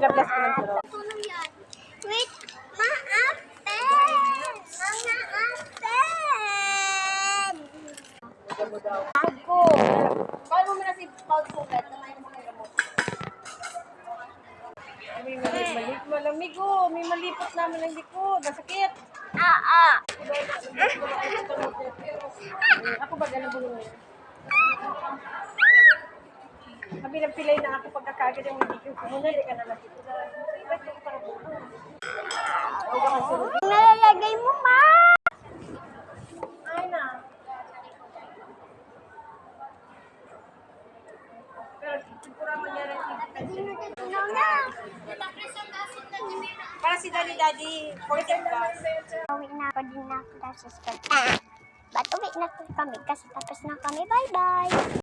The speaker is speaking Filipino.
Pinaplas ko ng siro. Wait, ma-apen! Mga apen! Ako. Call mo muna si Paul Sugat. Namayin mo ng gamot. Malamig oh. May malipot namin ng likod. Masakit. Ako ba ganun bulong niya? Sabi ng pilay na ako pagkakagad yung hindi ko muna. Hindi ka na nakita. Ba't ko parang bulong? Nalalagay mo, ma! Ay na. Pero siguro mangyari No na! para si Daddy 40 plus. Uwi na ako din na ako sa school. But uwi na po kami kasi tapos na kami. Bye-bye!